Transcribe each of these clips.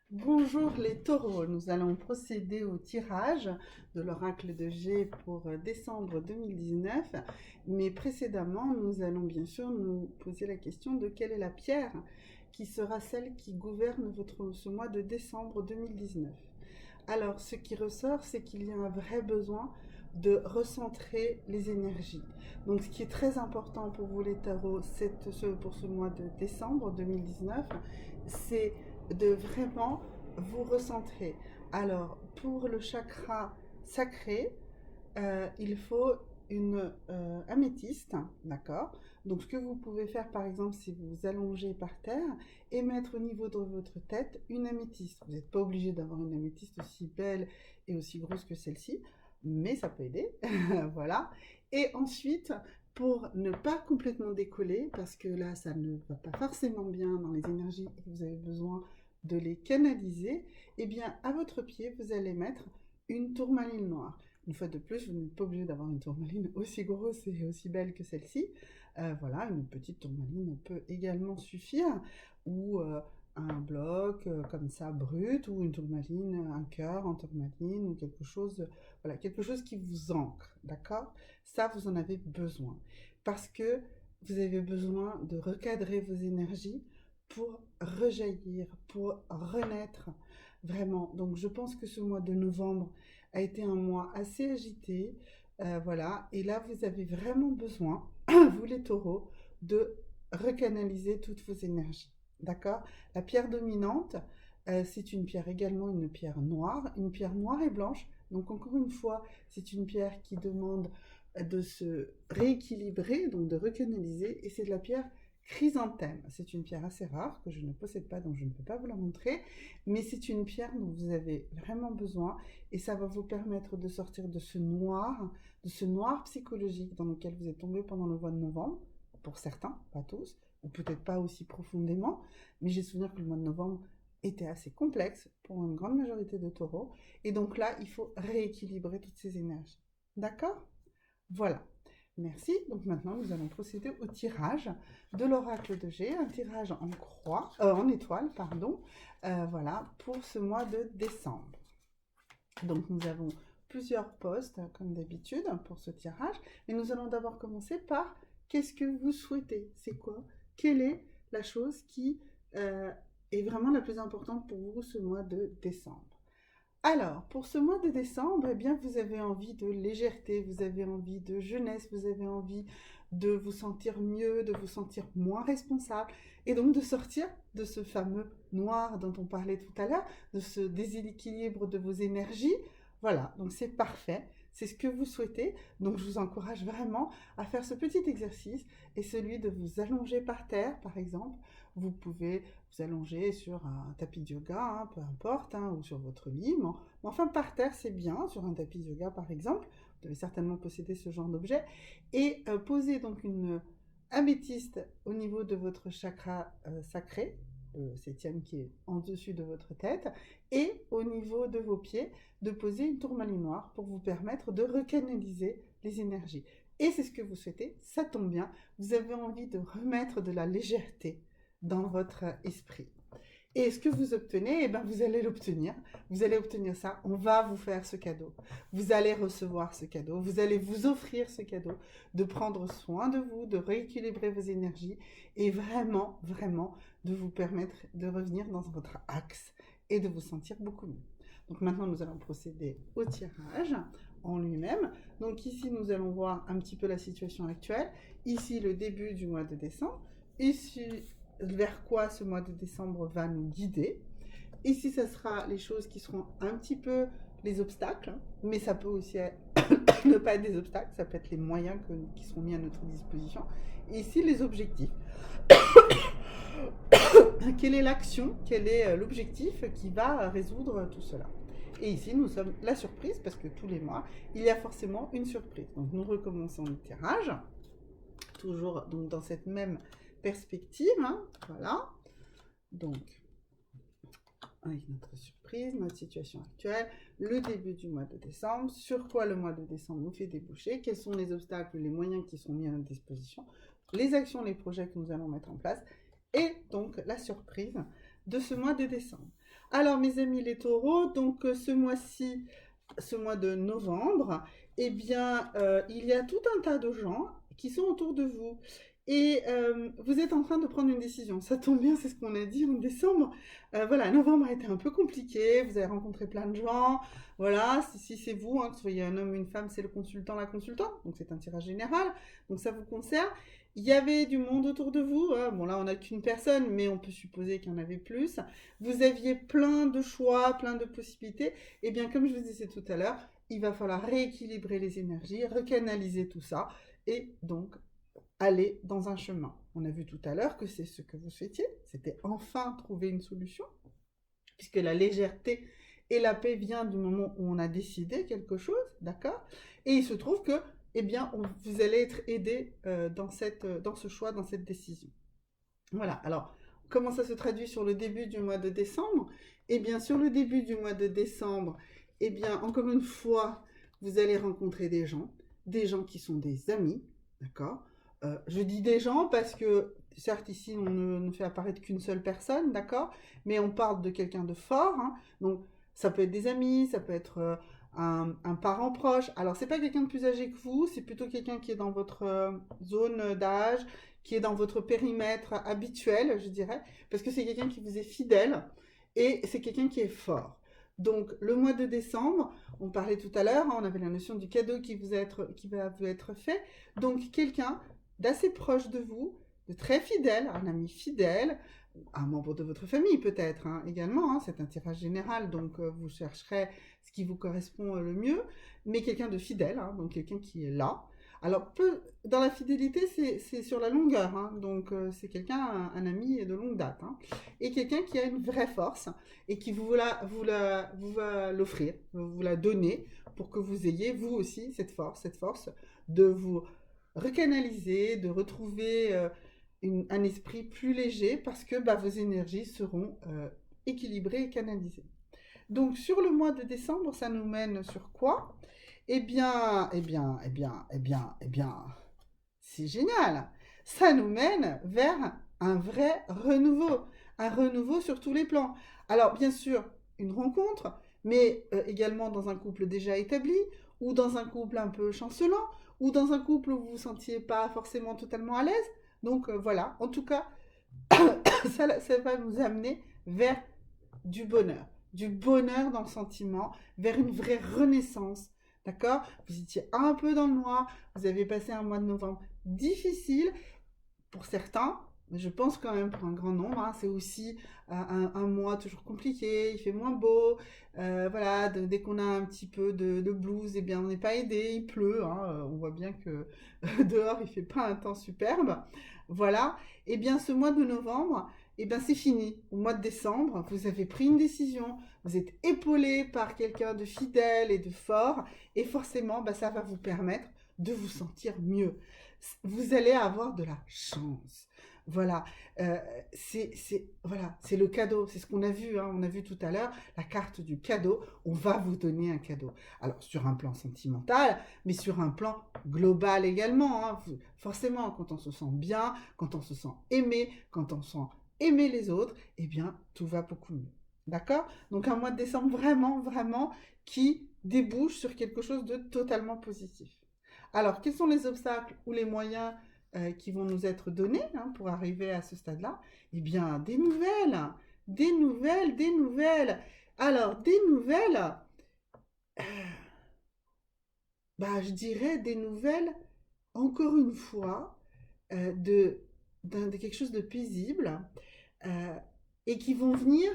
Bonjour les taureaux, nous allons procéder au tirage de l'oracle de G pour décembre 2019, mais précédemment nous allons bien sûr nous poser la question de quelle est la pierre qui sera celle qui gouverne ce mois de décembre 2019. Alors ce qui ressort, c'est qu'il y a un vrai besoin de recentrer les énergies. Donc ce qui est très important pour vous les taureaux, pour ce mois de décembre 2019, c'est de vraiment vous recentrer. Alors, pour le chakra sacré, il faut une améthyste, d'accord. Donc, ce que vous pouvez faire, par exemple, si vous vous allongez par terre et mettre au niveau de votre tête une améthyste. Vous n'êtes pas obligé d'avoir une améthyste aussi belle et aussi grosse que celle-ci, mais ça peut aider, voilà. Et ensuite, pour ne pas complètement décoller, parce que là, ça ne va pas forcément bien dans les énergies et que vous avez besoin de les canaliser, eh bien, à votre pied, vous allez mettre une tourmaline noire. Une fois de plus, vous n'êtes pas obligé d'avoir une tourmaline aussi grosse et aussi belle que celle-ci. Voilà, une petite tourmaline peut également suffire, ou un bloc comme ça brut, ou une tourmaline, un cœur en tourmaline, ou quelque chose, voilà, quelque chose qui vous ancre, d'accord. Ça, vous en avez besoin, parce que vous avez besoin de recadrer vos énergies pour rejaillir, pour renaître, vraiment. Donc je pense que ce mois de novembre a été un mois assez agité, voilà. Et là, vous avez vraiment besoin, vous les taureaux, de recanaliser toutes vos énergies. D'accord. La pierre dominante, c'est une pierre noire et blanche. Donc encore une fois, c'est une pierre qui demande de se rééquilibrer, donc de recanaliser. Et c'est de la pierre chrysanthème. C'est une pierre assez rare que je ne possède pas, donc je ne peux pas vous la montrer. Mais c'est une pierre dont vous avez vraiment besoin et ça va vous permettre de sortir de ce noir psychologique dans lequel vous êtes tombé pendant le mois de novembre, pour certains, pas tous, ou peut-être pas aussi profondément, mais j'ai souvenir que le mois de novembre était assez complexe pour une grande majorité de taureaux, et donc là, il faut rééquilibrer toutes ces énergies. D'accord. Voilà. Merci. Donc maintenant, nous allons procéder au tirage de l'oracle de G, un tirage en croix, en étoile, pardon, voilà, pour ce mois de décembre. Donc nous avons plusieurs postes, comme d'habitude, pour ce tirage, mais nous allons d'abord commencer par qu'est-ce que vous souhaitez? C'est quoi? Quelle est la chose qui est vraiment la plus importante pour vous ce mois de décembre? Alors, pour ce mois de décembre, eh bien, vous avez envie de légèreté, vous avez envie de jeunesse, vous avez envie de vous sentir mieux, de vous sentir moins responsable, et donc de sortir de ce fameux noir dont on parlait tout à l'heure, de ce déséquilibre de vos énergies. Voilà, donc c'est parfait, c'est ce que vous souhaitez. Donc je vous encourage vraiment à faire ce petit exercice et celui de vous allonger par terre, par exemple. Vous pouvez vous allonger sur un tapis de yoga, hein, peu importe, hein, ou sur votre lit. Mais enfin, par terre, c'est bien, sur un tapis de yoga, par exemple. Vous devez certainement posséder ce genre d'objet. Et posez donc une améthyste au niveau de votre chakra sacré, le septième qui est en dessus de votre tête, et au niveau de vos pieds, de poser une tourmaline noire pour vous permettre de recanaliser les énergies. Et c'est ce que vous souhaitez, ça tombe bien, vous avez envie de remettre de la légèreté dans votre esprit. Et ce que vous obtenez, eh ben, vous allez l'obtenir. Vous allez obtenir ça. On va vous faire ce cadeau. Vous allez recevoir ce cadeau. Vous allez vous offrir ce cadeau de prendre soin de vous, de rééquilibrer vos énergies et vraiment, vraiment de vous permettre de revenir dans votre axe et de vous sentir beaucoup mieux. Donc maintenant, nous allons procéder au tirage en lui-même. Donc ici, nous allons voir un petit peu la situation actuelle. Ici, le début du mois de décembre. Ici, vers quoi ce mois de décembre va nous guider. Ici, ça sera les choses qui seront un petit peu les obstacles, mais ça peut aussi ne pas être des obstacles, ça peut être les moyens qui seront mis à notre disposition. Et ici, les objectifs. Quelle est l'action, quel est l'objectif qui va résoudre tout cela? Et ici, nous sommes la surprise, parce que tous les mois, il y a forcément une surprise. Donc, nous recommençons le tirage, toujours donc, dans cette même perspective, hein, voilà. Donc, avec notre surprise, notre situation actuelle, le début du mois de décembre, sur quoi le mois de décembre nous fait déboucher, quels sont les obstacles, les moyens qui sont mis à notre disposition, les actions, les projets que nous allons mettre en place, et donc la surprise de ce mois de décembre. Alors, mes amis les taureaux, donc ce mois-ci, ce mois de novembre, eh bien, il y a tout un tas de gens qui sont autour de vous. Et vous êtes en train de prendre une décision. Ça tombe bien, c'est ce qu'on a dit en décembre. Voilà, novembre a été un peu compliqué. Vous avez rencontré plein de gens. Voilà, si c'est vous, hein, que ce soit un homme ou une femme, c'est le consultant, la consultante. Donc c'est un tirage général. Donc ça vous concerne. Il y avait du monde autour de vous. Hein. Bon, là, on n'a qu'une personne, mais on peut supposer qu'il y en avait plus. Vous aviez plein de choix, plein de possibilités. Eh bien, comme je vous disais tout à l'heure, il va falloir rééquilibrer les énergies, recanaliser tout ça et donc aller dans un chemin. On a vu tout à l'heure que c'est ce que vous souhaitiez, c'était enfin trouver une solution, puisque la légèreté et la paix vient du moment où on a décidé quelque chose, d'accord? Et il se trouve que, eh bien, vous allez être aidé dans ce choix, dans cette décision. Voilà, alors, comment ça se traduit sur le début du mois de décembre? Eh bien, sur le début du mois de décembre, eh bien, encore une fois, vous allez rencontrer des gens qui sont des amis, d'accord? Je dis des gens parce que, certes, ici, on ne fait apparaître qu'une seule personne, d'accord? Mais on parle de quelqu'un de fort, hein. Donc, ça peut être des amis, ça peut être un parent proche. Alors, c'est pas quelqu'un de plus âgé que vous, c'est plutôt quelqu'un qui est dans votre zone d'âge, qui est dans votre périmètre habituel, je dirais, parce que c'est quelqu'un qui vous est fidèle et c'est quelqu'un qui est fort. Donc, le mois de décembre, on parlait tout à l'heure, hein, on avait la notion du cadeau qui va vous être fait. Donc, quelqu'un d'assez proche de vous, de très fidèle, un ami fidèle, un membre de votre famille peut-être hein, également, hein, c'est un tirage général, donc vous chercherez ce qui vous correspond le mieux, mais quelqu'un de fidèle, hein, donc quelqu'un qui est là. Alors, dans la fidélité, c'est sur la longueur, hein, donc c'est quelqu'un, un ami de longue date, hein, et quelqu'un qui a une vraie force et qui vous va l'offrir, vous la donner pour que vous ayez vous aussi cette force de vous recanaliser, de retrouver un esprit plus léger parce que bah, vos énergies seront équilibrées et canalisées. Donc sur le mois de décembre, ça nous mène sur quoi? C'est génial. Ça nous mène vers un vrai renouveau, un renouveau sur tous les plans. Alors bien sûr, une rencontre, mais également dans un couple déjà établi, ou dans un couple un peu chancelant, ou dans un couple où vous vous sentiez pas forcément totalement à l'aise. Donc voilà, en tout cas, ça va nous amener vers du bonheur dans le sentiment, vers une vraie renaissance. D'accord? Vous étiez un peu dans le noir, vous avez passé un mois de novembre difficile pour certains, mais je pense quand même pour un grand nombre, hein, c'est aussi un mois toujours compliqué, il fait moins beau, voilà, dès qu'on a un petit peu de blues, eh bien on n'est pas aidé, il pleut, hein, on voit bien que dehors il fait pas un temps superbe, voilà, et eh bien ce mois de novembre, et eh bien c'est fini, au mois de décembre, vous avez pris une décision, vous êtes épaulé par quelqu'un de fidèle et de fort, et forcément, bah, ça va vous permettre de vous sentir mieux. Vous allez avoir de la chance. Voilà, euh, c'est le cadeau, c'est ce qu'on a vu, hein, on a vu tout à l'heure, la carte du cadeau, on va vous donner un cadeau. Alors sur un plan sentimental, mais sur un plan global également, hein, forcément, quand on se sent bien, quand on se sent aimé, quand on sent aimer les autres, eh bien, tout va beaucoup mieux. D'accord? Donc un mois de décembre vraiment, vraiment qui débouche sur quelque chose de totalement positif. Alors, quels sont les obstacles ou les moyens qui vont nous être donnés hein, pour arriver à ce stade-là? Eh bien, des nouvelles, des nouvelles, des nouvelles. Alors, des nouvelles, euh, bah, je dirais des nouvelles, encore une fois, de, de quelque chose de paisible euh, et qui vont venir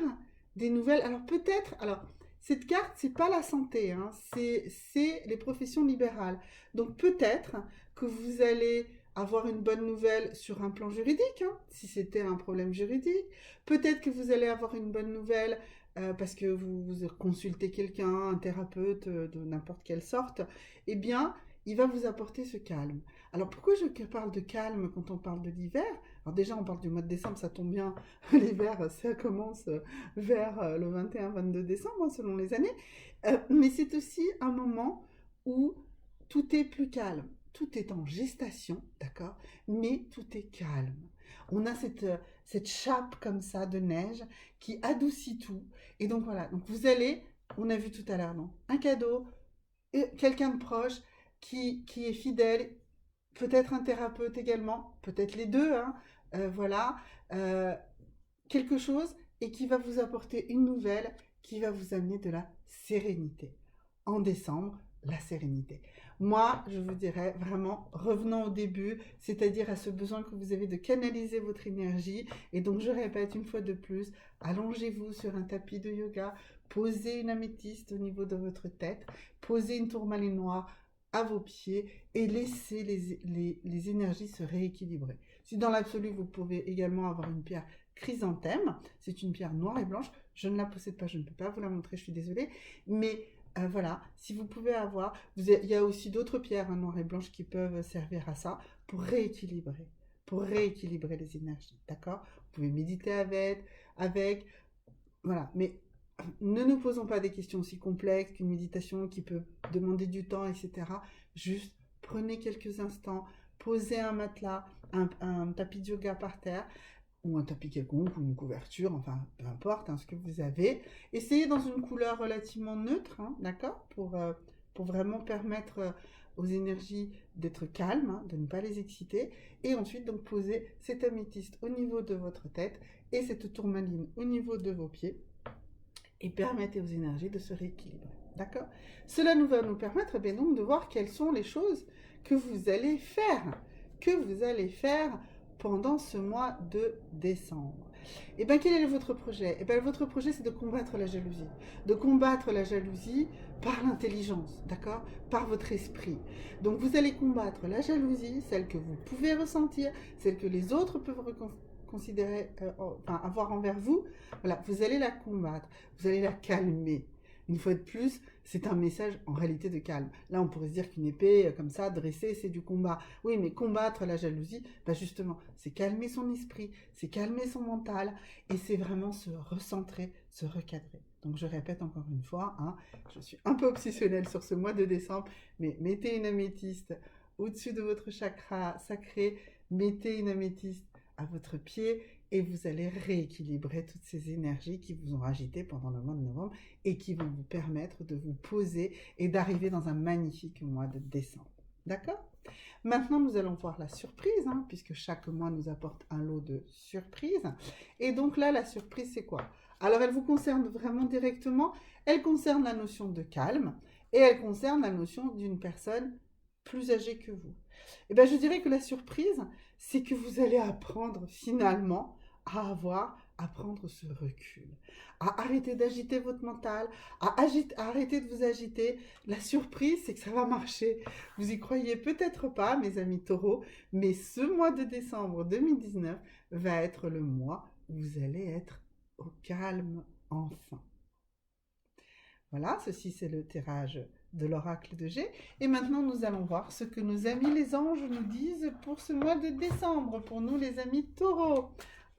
des nouvelles. Alors peut-être, alors cette carte, c'est pas la santé, hein, c'est les professions libérales. Donc peut-être que vous allez avoir une bonne nouvelle sur un plan juridique, hein, si c'était un problème juridique. Peut-être que vous allez avoir une bonne nouvelle parce que vous consultez quelqu'un, un thérapeute de n'importe quelle sorte. Eh bien, il va vous apporter ce calme. Alors pourquoi je parle de calme quand on parle de l'hiver? Alors déjà, on parle du mois de décembre, ça tombe bien, l'hiver, ça commence vers le 21-22 décembre, hein, selon les années. Mais c'est aussi un moment où tout est plus calme. Tout est en gestation, d'accord? Mais tout est calme. On a cette chape comme ça de neige qui adoucit tout. Et donc voilà, donc vous allez, on a vu tout à l'heure, non, un cadeau, quelqu'un de proche qui est fidèle, peut-être un thérapeute également, peut-être les deux, hein, voilà, euh, quelque chose et qui va vous apporter une nouvelle qui va vous amener de la sérénité. En décembre, la sérénité. Moi, je vous dirais vraiment, revenons au début, c'est-à-dire à ce besoin que vous avez de canaliser votre énergie. Et donc, je répète une fois de plus, allongez-vous sur un tapis de yoga, posez une améthyste au niveau de votre tête, posez une tourmaline noire à vos pieds et laissez les énergies se rééquilibrer. Si dans l'absolu, vous pouvez également avoir une pierre chrysanthème, c'est une pierre noire et blanche, je ne la possède pas, je ne peux pas vous la montrer, je suis désolée, mais voilà, si vous pouvez avoir, il y a aussi d'autres pierres noires et blanches qui peuvent servir à ça pour rééquilibrer les énergies, d'accord? Vous pouvez méditer avec, voilà, mais ne nous posons pas des questions aussi complexes qu'une méditation qui peut demander du temps, etc. Juste prenez quelques instants, posez un matelas, un tapis de yoga par terre, ou un tapis quelconque, ou une couverture, enfin, peu importe, hein, ce que vous avez. Essayez dans une couleur relativement neutre, hein, d'accord, pour vraiment permettre aux énergies d'être calmes, hein, de ne pas les exciter. Et ensuite, donc, posez cette améthyste au niveau de votre tête et cette tourmaline au niveau de vos pieds et permettez aux énergies de se rééquilibrer. D'accord? Cela va nous permettre donc de voir quelles sont les choses que vous allez faire pendant ce mois de décembre. Et bien, quel est votre projet? Et bien, votre projet, c'est de combattre la jalousie. De combattre la jalousie par l'intelligence, d'accord? Par votre esprit. Donc, vous allez combattre la jalousie, celle que vous pouvez ressentir, celle que les autres peuvent considérer, avoir envers vous. Voilà, vous allez la combattre, vous allez la calmer. Une fois de plus, c'est un message en réalité de calme. Là, on pourrait se dire qu'une épée comme ça, dressée, c'est du combat. Oui, mais combattre la jalousie, bah justement, c'est calmer son esprit, c'est calmer son mental, et c'est vraiment se recentrer, se recadrer. Donc je répète encore une fois, hein, je suis un peu obsessionnelle sur ce mois de décembre, mais mettez une améthyste au-dessus de votre chakra sacré, mettez une améthyste à votre pied, et vous allez rééquilibrer toutes ces énergies qui vous ont agité pendant le mois de novembre et qui vont vous permettre de vous poser et d'arriver dans un magnifique mois de décembre. D'accord? Maintenant, nous allons voir la surprise, hein, puisque chaque mois nous apporte un lot de surprises. Et donc là, la surprise, c'est quoi? Alors, elle vous concerne vraiment directement. Elle concerne la notion de calme et elle concerne la notion d'une personne plus âgée que vous. Et bien, je dirais que la surprise, c'est que vous allez apprendre finalement à prendre ce recul, à arrêter d'agiter votre mental, à arrêter de vous agiter. La surprise, c'est que ça va marcher. Vous y croyez peut-être pas, mes amis taureaux, mais ce mois de décembre 2019 va être le mois où vous allez être au calme enfin. Voilà, ceci c'est le tirage de l'oracle de G. Et maintenant, nous allons voir ce que nos amis les anges nous disent pour ce mois de décembre, pour nous les amis taureaux.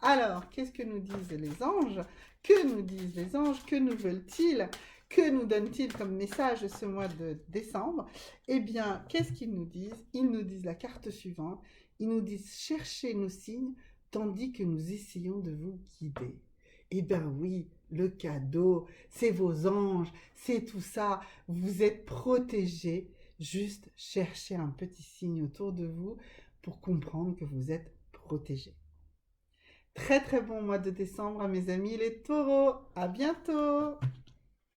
Alors, qu'est-ce que nous disent les anges? Que nous disent les anges? Que nous veulent-ils? Que nous donnent-ils comme message ce mois de décembre? Eh bien, qu'est-ce qu'ils nous disent? Ils nous disent la carte suivante. Ils nous disent cherchez nos signes tandis que nous essayons de vous guider. Eh bien oui, le cadeau, c'est vos anges, c'est tout ça. Vous êtes protégés. Juste cherchez un petit signe autour de vous pour comprendre que vous êtes protégés. Très très bon mois de décembre à mes amis les taureaux. À bientôt!